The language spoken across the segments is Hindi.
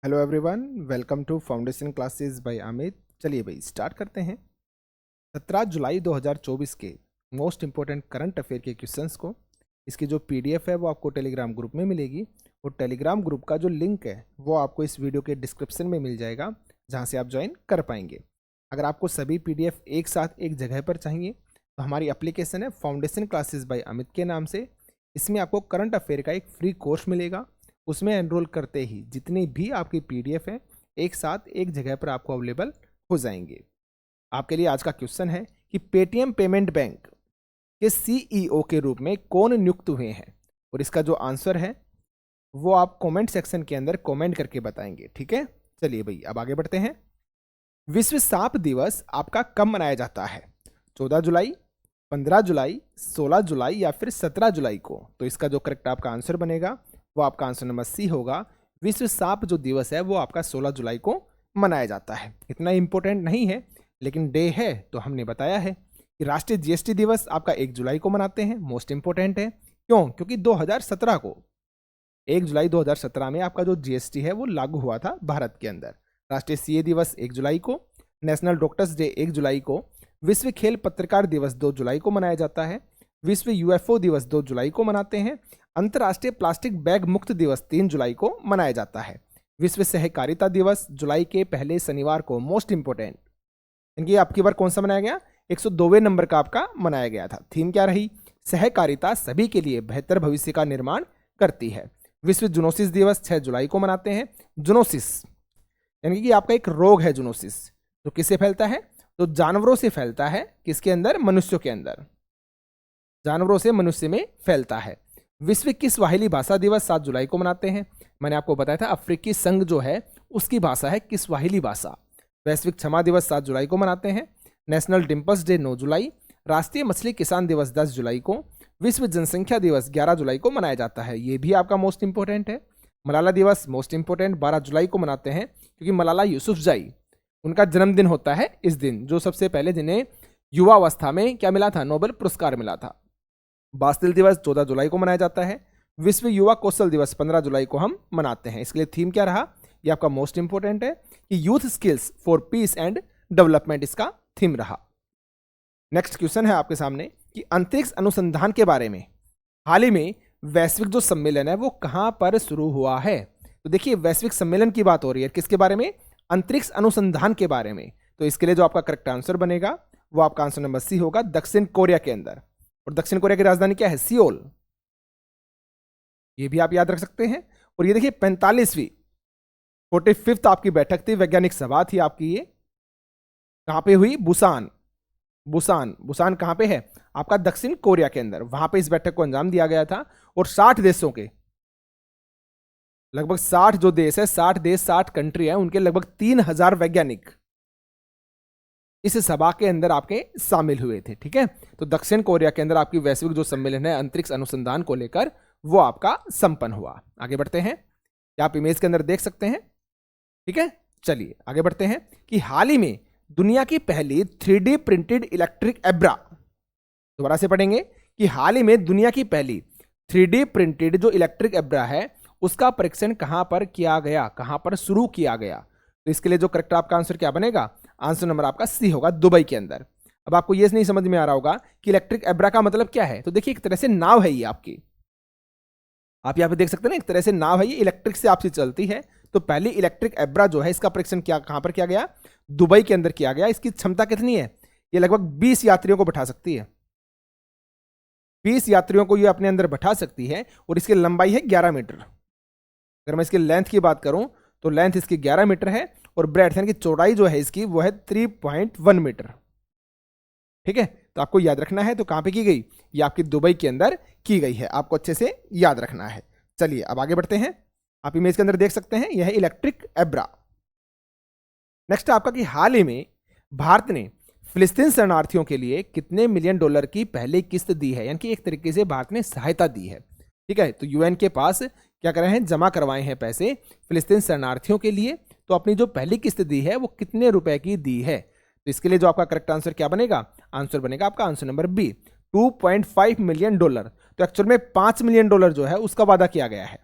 Hello everyone, welcome to foundation classes by Amit. चलिए भाई स्टार्ट करते हैं। 17 जुलाई 2024 के मोस्ट इंपॉर्टेंट करंट अफेयर के क्वेश्चंस को, इसकी जो पीडीएफ है वो आपको टेलीग्राम ग्रुप में मिलेगी। और टेलीग्राम ग्रुप का जो लिंक है वो आपको इस वीडियो के डिस्क्रिप्शन में मिल जाएगा, जहाँ से आप ज्वाइन कर पाएंगे। अगर आपको सभी पीडीएफ एक साथ एक जगह पर चाहिए तो हमारी एप्लीकेशन है फाउंडेशन क्लासेस बाय अमित के नाम से। इसमें आपको करंट अफेयर का एक फ्री कोर्स मिलेगा। उसमें एनरोल करते ही जितनी भी आपकी पीडीएफ है एक साथ एक जगह पर आपको अवेलेबल हो जाएंगे। आपके लिए आज का क्वेश्चन है कि पेटीएम पेमेंट बैंक के सीईओ के रूप में कौन नियुक्त हुए हैं, और इसका जो आंसर है वो आप कमेंट सेक्शन के अंदर कमेंट करके बताएंगे। ठीक है, चलिए भाई अब आगे बढ़ते हैं। विश्व सांप दिवस आपका कब मनाया जाता है? 14 जुलाई, 15 जुलाई, 16 जुलाई या फिर 17 जुलाई को? तो इसका जो करेक्ट आपका आंसर बनेगा वो आपका आंसर नंबर सी होगा। विश्व सांप जो दिवस है वो आपका 16 जुलाई को मनाया जाता है। इतना इंपॉर्टेंट नहीं है लेकिन डे है तो हमने बताया है कि राष्ट्रीय जीएसटी दिवस आपका 1 जुलाई को मनाते हैं। मोस्ट इंपॉर्टेंट है, क्यों? क्योंकि 2017 को 1 जुलाई 2017 में आपका जो जीएसटी है वो लागू हुआ था भारत के अंदर। राष्ट्रीय सीए दिवस 1 जुलाई को, नेशनल डॉक्टर्स डे 1 जुलाई को, विश्व खेल पत्रकार दिवस 2 जुलाई को मनाया जाता है, विश्व यूएफओ दिवस 2 जुलाई को मनाते हैं, अंतर्राष्ट्रीय प्लास्टिक बैग मुक्त दिवस 3 जुलाई को मनाया जाता है, विश्व सहकारिता दिवस जुलाई के पहले शनिवार को। मोस्ट इंपोर्टेंट, इनकी आपकी बार कौन सा मनाया गया? 102वें नंबर का आपका मनाया गया था। थीम क्या रही? सहकारिता सभी के लिए बेहतर भविष्य का निर्माण करती है। विश्व जूनोसिस दिवस 6 जुलाई को मनाते हैं। जूनोसिस यानी कि आपका एक रोग है जूनोसिस, जो किससे फैलता है? तो जानवरों से फैलता है। किसके अंदर? मनुष्यों के अंदर। जानवरों से मनुष्य में फैलता है। विश्व की स्वाहिली भाषा दिवस 7 जुलाई को मनाते हैं। मैंने आपको बताया था अफ्रीकी संघ जो है उसकी भाषा है किस्वाहिली भाषा। वैश्विक क्षमा दिवस 7 जुलाई को मनाते हैं। नेशनल डिम्पल्स डे 9 जुलाई, राष्ट्रीय मछली किसान दिवस 10 जुलाई को, विश्व जनसंख्या दिवस 11 जुलाई को मनाया जाता है। ये भी आपका मोस्ट इंपोर्टेंट है। मलाला दिवस मोस्ट इंपोर्टेंट 12 जुलाई को मनाते हैं, क्योंकि मलाला यूसुफजई उनका जन्मदिन होता है इस दिन, जो सबसे पहले जिन्हें युवावस्था में क्या मिला था? नोबेल पुरस्कार मिला था। बास्तिल दिवस 14 जुलाई को मनाया जाता है। विश्व युवा कौशल दिवस 15 जुलाई को हम मनाते हैं। इसके लिए थीम क्या रहा? ये आपका मोस्ट इंपोर्टेंट है कि youth skills for piece and development इसका थीम रहा। नेक्स्ट क्वेश्चन है आपके सामने कि अंतरिक्ष अनुसंधान के बारे में हाल ही में वैश्विक जो सम्मेलन है वो कहां पर शुरू हुआ है? तो देखिए वैश्विक सम्मेलन की बात हो रही है, किसके बारे में? अंतरिक्ष अनुसंधान के बारे में। तो इसके लिए जो आपका करेक्ट आंसर बनेगा वो आपका आंसर नंबर सी होगा, दक्षिण कोरिया के अंदर। और दक्षिण कोरिया की राजधानी क्या है? सियोल। ये भी आप याद रख सकते हैं। और ये देखिए 45वीं 45th आपकी बैठक थी, वैज्ञानिक सभा थी आपकी। ये कहां पे हुई? बुसान। बुसान, बुसान कहां पे है? आपका दक्षिण कोरिया के अंदर। वहां पे इस बैठक को अंजाम दिया गया था। और 60 देशों के लगभग 60 जो देश है, 60 देश 60 कंट्री है, उनके लगभग 3000 वैज्ञानिक इस सभा के अंदर आपके शामिल हुए थे। ठीक है, तो दक्षिण कोरिया के अंदर आपकी वैश्विक जो सम्मेलन है अंतरिक्ष अनुसंधान को लेकर वो आपका संपन्न हुआ। आगे बढ़ते हैं, क्या आप इमेज के अंदर देख सकते हैं? ठीक है, चलिए आगे बढ़ते हैं कि हाल ही में दुनिया की पहली 3D प्रिंटेड इलेक्ट्रिक एब्रा, दोबारा से पढ़ेंगे कि हाल ही में दुनिया की पहली 3D प्रिंटेड जो इलेक्ट्रिक एब्रा है उसका परीक्षण कहां पर किया गया, कहां पर शुरू किया गया? तो इसके लिए जो करेक्ट आपका आंसर क्या बनेगा? आंसर नंबर आपका सी होगा, दुबई के अंदर। अब आपको ये नहीं समझ में आ रहा होगा कि इलेक्ट्रिक एब्रा का मतलब क्या है। तो देखिए एक तरह से नाव है ये आपकी, आप यहां पे देख सकते हैं ना, एक तरह से नाव है ये, इलेक्ट्रिक से आपसे चलती है। तो पहली इलेक्ट्रिक एब्रा जो है इसका परीक्षण क्या कहां पर किया गया? दुबई के अंदर किया गया। इसकी क्षमता कितनी है? ये लगभग 20 यात्रियों को बैठा सकती है। 20 यात्रियों को ये अपने अंदर बैठा सकती है। और इसकी लंबाई है 11 मीटर। अगर मैं इसकी लेंथ की बात करूं तो लेंथ इसकी 11 मीटर है, और ब्रेड्थ यानी कि चौड़ाई जो है इसकी वो है 3.1 मीटर। ठीक है, तो आपको याद रखना है। तो कहां पे की गई? ये आपकी दुबई के अंदर की गई है, आपको अच्छे से याद रखना है। चलिए अब आगे बढ़ते हैं। आप इमेज के अंदर देख सकते हैं यह है इलेक्ट्रिक एब्रा। नेक्स्ट आपका कि हाल ही में भारत ने फिलिस्तीन शरणार्थियों के लिए कितने मिलियन डॉलर की पहली किस्त दी है? यानी कि एक तरीके से भारत ने सहायता दी है। ठीक है, तो यूएन के पास क्या कर रहे हैं? जमा करवाए हैं पैसे फिलिस्तीन शरणार्थियों के लिए। तो अपनी जो पहली किस्त दी है वो कितने रुपए की दी है? तो इसके लिए जो आपका करेक्ट आंसर क्या बनेगा? आंसर बनेगा आपका answer number B, 2.5 million dollar. तो एक्चुअल में 5 मिलियन डॉलर जो है उसका वादा किया गया है।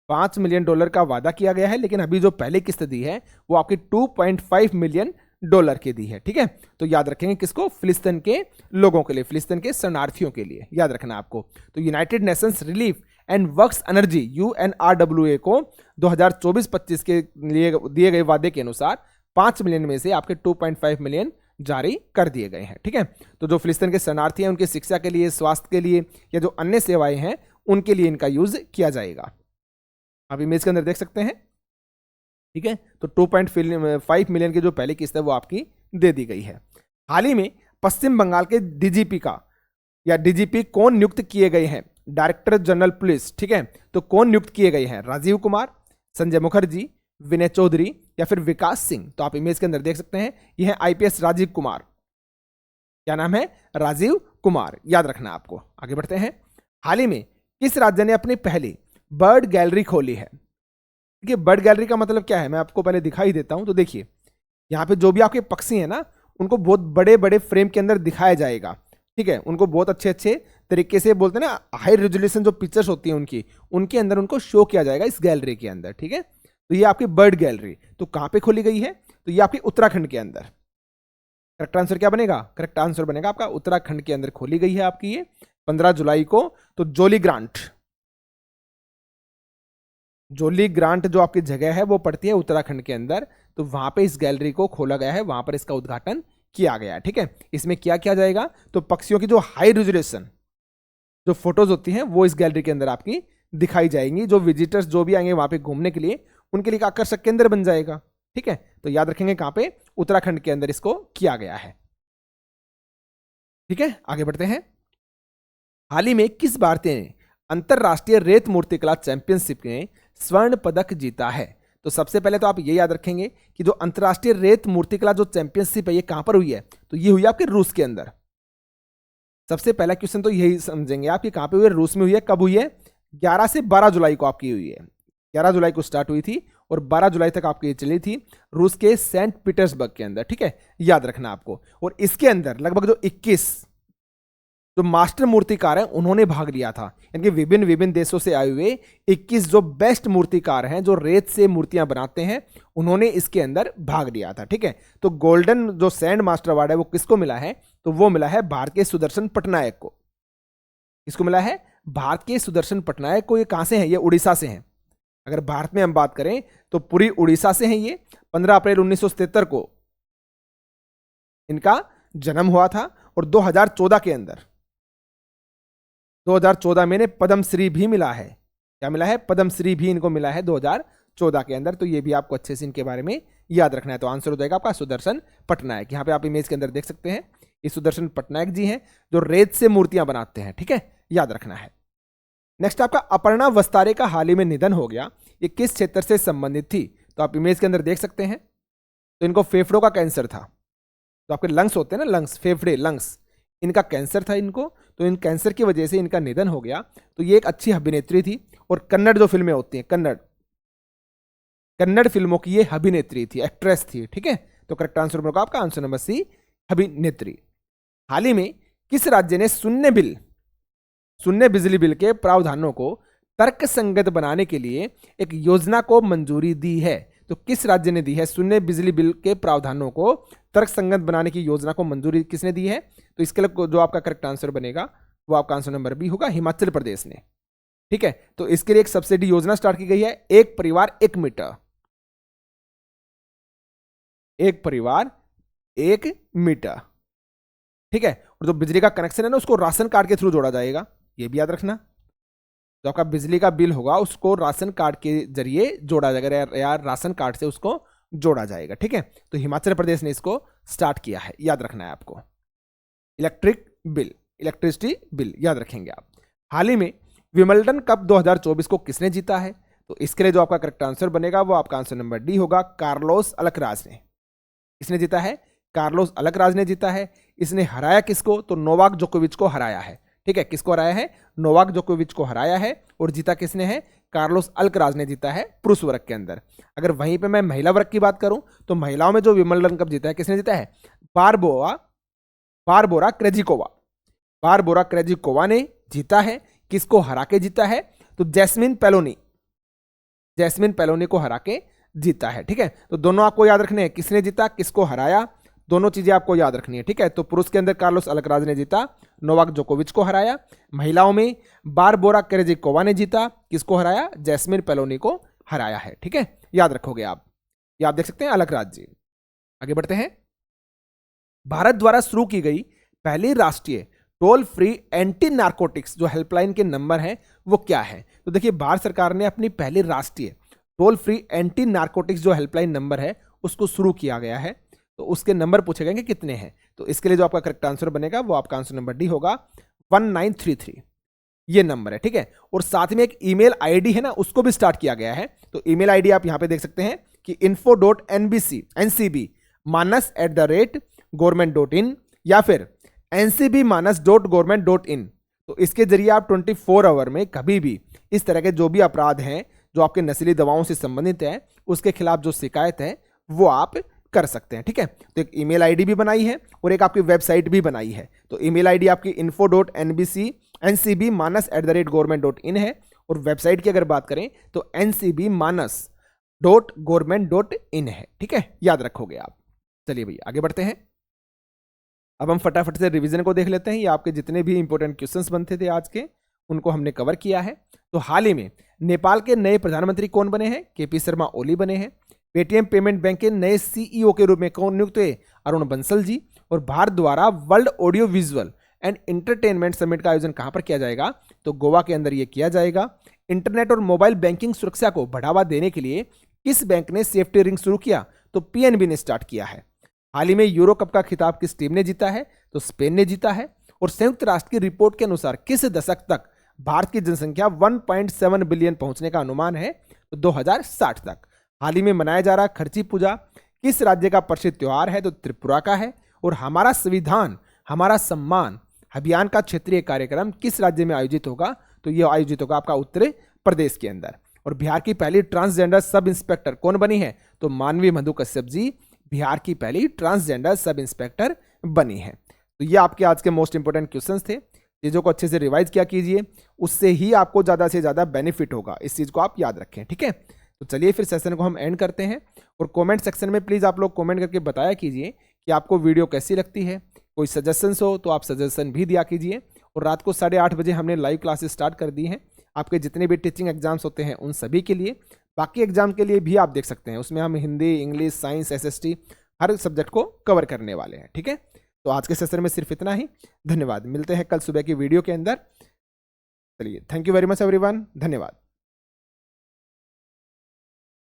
$5 मिलियन का वादा किया गया है, लेकिन अभी जो पहली किस्त दी है वो आपकी $2.5 मिलियन की दी है। ठीक है, तो याद रखेंगे किसको, फिलिस्तीन के लोगों के लिए, फिलिस्तीन के शरणार्थियों के लिए, याद रखना आपको। तो United Nations relief and works energy UNRWA को 2024-25 के लिए दिए गए वादे के अनुसार 5 मिलियन में से आपके 2.5 मिलियन जारी कर दिए गए हैं। ठीक है, तो जो फिलिस्तीन के शरणार्थी हैं उनकी शिक्षा के लिए, स्वास्थ्य के लिए या जो अन्य सेवाएं हैं उनके लिए इनका यूज किया जाएगा। आप इमेज के अंदर देख सकते हैं। ठीक है, तो 2.5 मिलियन की जो पहली किस्त है वो आपकी दे दी गई है। हाल ही में पश्चिम बंगाल के डीजीपी का या डीजीपी कौन नियुक्त किए गए हैं, डायरेक्टर जनरल पुलिस। ठीक है, तो कौन नियुक्त किए गए हैं, राजीव कुमार, संजय मुखर्जी, विनय चौधरी या फिर विकास सिंह। तो आप इमेज के अंदर देख सकते हैं, यह है आईपीएस राजीव कुमार। क्या नाम है, राजीव कुमार, याद रखना आपको। आगे बढ़ते हैं। हाल ही में किस राज्य ने अपनी पहली बर्ड गैलरी खोली है। देखिए बर्ड गैलरी का मतलब क्या है, मैं आपको पहले दिखाई देता हूं। तो देखिए यहाँ पे जो भी आपके पक्षी हैं ना, उनको बहुत बड़े बड़े फ्रेम के अंदर दिखाया जाएगा। ठीक है, उनको बहुत अच्छे अच्छे तरीके से, बोलते हैं ना, हाई रेजोल्यूशन जो पिक्चर्स होती हैं उनकी, उनके अंदर उनको शो किया जाएगा इस गैलरी के अंदर। ठीक है, तो ये आपकी बर्ड गैलरी तो कहां पे खोली गई है, तो ये आपकी उत्तराखंड के अंदर। करेक्ट आंसर क्या बनेगा, करेक्ट आंसर बनेगा आपका उत्तराखंड के अंदर खोली गई है आपकी ये 15 जुलाई को। तो जोली ग्रांट जो आपकी जगह है वो पड़ती है उत्तराखंड के अंदर। तो वहां पे इस गैलरी को खोला गया है, वहां पर इसका उद्घाटन किया गया है। ठीक है, इसमें क्या किया जाएगा, तो पक्षियों की जो हाई रेजोल्यूशन जो फोटोज होती हैं वो इस गैलरी के अंदर आपकी दिखाई जाएंगी। जो विजिटर्स जो भी आएंगे वहां पे घूमने के लिए, उनके लिए आकर्षक केंद्र बन जाएगा। ठीक है, तो याद रखेंगे कहां पे, उत्तराखंड के अंदर इसको किया गया है। ठीक है, आगे बढ़ते हैं। हाल ही में किस भारतीय ने अंतरराष्ट्रीय रेत मूर्तिकला चैंपियनशिप में स्वर्ण पदक जीता है। तो सबसे पहले तो आप ये याद रखेंगे कि जो अंतरराष्ट्रीय रेत मूर्तिकला जो चैंपियनशिप है ये कहां पर हुई है, तो ये हुई आपके रूस के अंदर। सबसे पहला क्वेश्चन तो यही समझेंगे आप कि कहां पे हुई है, रूस में हुई है। कब हुई है, 11 से 12 जुलाई को आपकी हुई है। 11 जुलाई को स्टार्ट हुई थी और 12 जुलाई तक आपकी चली थी रूस के सेंट पीटर्सबर्ग के अंदर। ठीक है, याद रखना आपको। और इसके अंदर लगभग जो 21 जो मास्टर मूर्तिकार हैं उन्होंने भाग लिया था, यानी कि विभिन्न विभिन्न देशों से आए हुए 21 जो बेस्ट मूर्तिकार हैं जो रेत से मूर्तियां बनाते हैं, उन्होंने इसके अंदर भाग लिया था। ठीक है, तो गोल्डन जो सैंड मास्टर अवार्ड है वो किसको मिला है, तो वो मिला है भारत के सुदर्शन पटनायक को। किसको मिला है, भारत के सुदर्शन पटनायक को। ये कहां से हैं, ये उड़ीसा से हैं। अगर भारत में हम बात करें तो पूरी उड़ीसा से हैं ये। 15 अप्रैल 1977 को इनका जन्म हुआ था और 2014 के अंदर 2014 में इन्हें पद्मश्री भी मिला है। क्या मिला है, पद्मश्री भी इनको मिला है 2014 के अंदर। तो ये भी आपको अच्छे से इनके बारे में याद रखना है। तो आंसर हो जाएगा आपका सुदर्शन पटनायक। यहाँ पे आप इमेज के अंदर देख सकते हैं, ये सुदर्शन पटनायक जी हैं जो रेत से मूर्तियां बनाते हैं। ठीक है, याद रखना है। नेक्स्ट आपका अपर्णा वस्तारे का हाल ही में निधन हो गया, ये किस क्षेत्र से संबंधित थी। तो आप इमेज के अंदर देख सकते हैं, तो इनको फेफड़ों का कैंसर था। तो आपके लंग्स होते हैं ना, लंग्स, फेफड़े, लंग्स, इनका कैंसर था इनको। तो इन कैंसर की वजह से इनका निधन हो गया। तो ये एक अच्छी अभिनेत्री थी और कन्नड़ जो फिल्में होती हैं, कन्नड़ फिल्मों की ये अभिनेत्री थी, एक्ट्रेस थी। ठीक है, तो करेक्ट आंसर होगा आपका आंसर नंबर सी, अभिनेत्री। हाल ही में किस राज्य ने शून्य बिजली बिल के प्रावधानों को तर्कसंगत बनाने के लिए एक योजना को मंजूरी दी है। तो किस राज्य ने दी है शून्य बिजली बिल के प्रावधानों को तर्कसंगत बनाने की योजना को मंजूरी किसने दी है। तो इसके लिए जो आपका करेक्ट आंसर बनेगा वो आपका आंसर नंबर बी होगा, हिमाचल प्रदेश ने। ठीक है, तो इसके लिए एक सब्सिडी योजना स्टार्ट की गई है, एक परिवार 1 मीटर, एक परिवार 1 मीटर। ठीक है, और जो बिजली का कनेक्शन है ना उसको राशन कार्ड के थ्रू जोड़ा जाएगा, ये भी याद रखना। जो आपका बिजली का बिल होगा उसको राशन कार्ड के जरिए जोड़ा जाएगा, या राशन कार्ड से उसको जोड़ा जाएगा। ठीक है, तो हिमाचल प्रदेश ने इसको स्टार्ट किया है, याद रखना है आपको। इलेक्ट्रिसिटी बिल याद रखेंगे आप। हाल ही में विंबलडन कप 2024 को किसने जीता है। तो इसके लिए जो आपका करेक्ट आंसर बनेगा वो आपका आंसर नंबर डी होगा, कार्लोस अल्कराज ने। किसने जीता है, कार्लोस अल्कराज ने जीता है। इसने हराया किसको, तो नोवाक जोकोविच को हराया है। ठीक है, किसको हराया है, नोवाक जोकोविच को हराया है। और जीता किसने है, कार्लोस अल्कराज ने जीता है पुरुष वर्ग के अंदर। अगर वहीं पे मैं महिला वर्ग की बात करूं तो महिलाओं में जो विंबलडन कप जीता है किसने जीता है, बारबोरा क्रेजिकोवा ने जीता है। किसको हरा के जीता है, तो जैस्मिन पेलोनी जैस्मिन पेलोनी को हरा के जीता है। ठीक है, तो दोनों आपको याद रखने हैं, किसने जीता किसको हराया, दोनों चीजें आपको याद रखनी है। ठीक है, तो पुरुष के अंदर कार्लोस अल्कराज ने जीता, नोवाक जोकोविच को हराया। महिलाओं में बारबोरा केरेजिकोवा ने जीता, किसको हराया, जैस्मिन पेलोनी को हराया है। ठीक है, याद रखोगे आप, ये आप देख सकते हैं अल्कराज जी। आगे बढ़ते हैं। भारत द्वारा शुरू की गई पहली राष्ट्रीय टोल फ्री एंटी नार्कोटिक्स जो हेल्पलाइन के नंबर है वो क्या है? तो देखिए, भारत सरकार ने अपनी पहली राष्ट्रीय टोल फ्री एंटी नार्कोटिक्स जो हेल्पलाइन नंबर है उसको शुरू किया गया है। तो उसके नंबर पूछे गए कि कितने हैं, तो इसके लिए जो आपका करेक्ट आंसर बनेगा वो आपका आंसर नंबर डी होगा, 1933 ये नंबर है। ठीक है, और साथ में एक ईमेल आईडी है ना, उसको भी स्टार्ट किया गया है। तो ईमेल आईडी आप यहां पे देख सकते हैं कि info.ncb@government.in या फिर ncb-government.in। तो इसके जरिए आप 24 आवर में कभी भी इस तरह के जो भी अपराध हैं जो आपके नशीली दवाओं से संबंधित है उसके खिलाफ जो शिकायत है वो आप कर सकते हैं। ठीक है, तो एक ईमेल आईडी भी बनाई है और एक आपकी वेबसाइट भी बनाई है। तो ईमेल आईडी आपकी info.ncb-government.in है और वेबसाइट की अगर बात करें तो ncb-government.in है। ठीक है, याद रखोगे आप। चलिए भैया आगे बढ़ते हैं। अब हम फटाफट से रिवीजन को देख लेते हैं। ये आपके जितने भी इंपॉर्टेंट क्वेश्चंस बनते थे आज के उनको हमने कवर किया है। तो हाल ही में नेपाल के नए प्रधानमंत्री कौन बने हैं? केपी शर्मा ओली बने हैं। पेटीएम पेमेंट बैंक के नए सीईओ के रूप में कौन नियुक्त हुए? अरुण बंसल जी। और भारत द्वारा world audio visual and entertainment summit का आयोजन कहां पर किया जाएगा? तो गोवा के अंदर यह किया जाएगा। इंटरनेट और मोबाइल बैंकिंग सुरक्षा को बढ़ावा देने के लिए किस बैंक ने सेफ्टी रिंग शुरू किया? तो पीएनबी ने स्टार्ट किया है। हाल ही में यूरो कप का खिताब किस टीम ने जीता है? तो स्पेन ने जीता है। और संयुक्त राष्ट्र की रिपोर्ट के अनुसार किस दशक तक भारत की जनसंख्या 1.7 बिलियन पहुंचने का अनुमान है? तो 2060 तक। हाल ही में मनाया जा रहा खर्ची पूजा किस राज्य का प्रसिद्ध त्योहार है? तो त्रिपुरा का है। और हमारा संविधान हमारा सम्मान अभियान का क्षेत्रीय कार्यक्रम किस राज्य में आयोजित होगा? तो यह आयोजित होगा आपका उत्तर प्रदेश के अंदर। और बिहार की पहली ट्रांसजेंडर सब इंस्पेक्टर कौन बनी है? तो मानवी मधु कश्यप जी बिहार की पहली ट्रांसजेंडर सब इंस्पेक्टर बनी है। तो ये आपके आज के मोस्ट इंपोर्टेंट क्वेश्चंस थे। चीज़ों को अच्छे से रिवाइज किया कीजिए, उससे ही आपको ज़्यादा से ज़्यादा बेनिफिट होगा। इस चीज़ को आप याद रखें। ठीक है, तो चलिए फिर सेशन को हम एंड करते हैं। और कमेंट सेक्शन में प्लीज़ आप लोग कमेंट करके बताया कीजिए कि आपको वीडियो कैसी लगती है। कोई सजेशंस हो तो आप सजेशन भी दिया कीजिए। और रात को 8:30 बजे हमने लाइव क्लासेस स्टार्ट कर दी हैं आपके जितने भी टीचिंग एग्जाम्स होते हैं उन सभी के लिए। बाकी एग्जाम के लिए भी आप देख सकते हैं, उसमें हम हिंदी, इंग्लिश, साइंस, एसएसटी हर सब्जेक्ट को कवर करने वाले हैं। ठीक है, तो आज के सेशन में सिर्फ इतना ही। धन्यवाद, मिलते हैं कल सुबह की वीडियो के अंदर। चलिए, thank you very much everyone, धन्यवाद।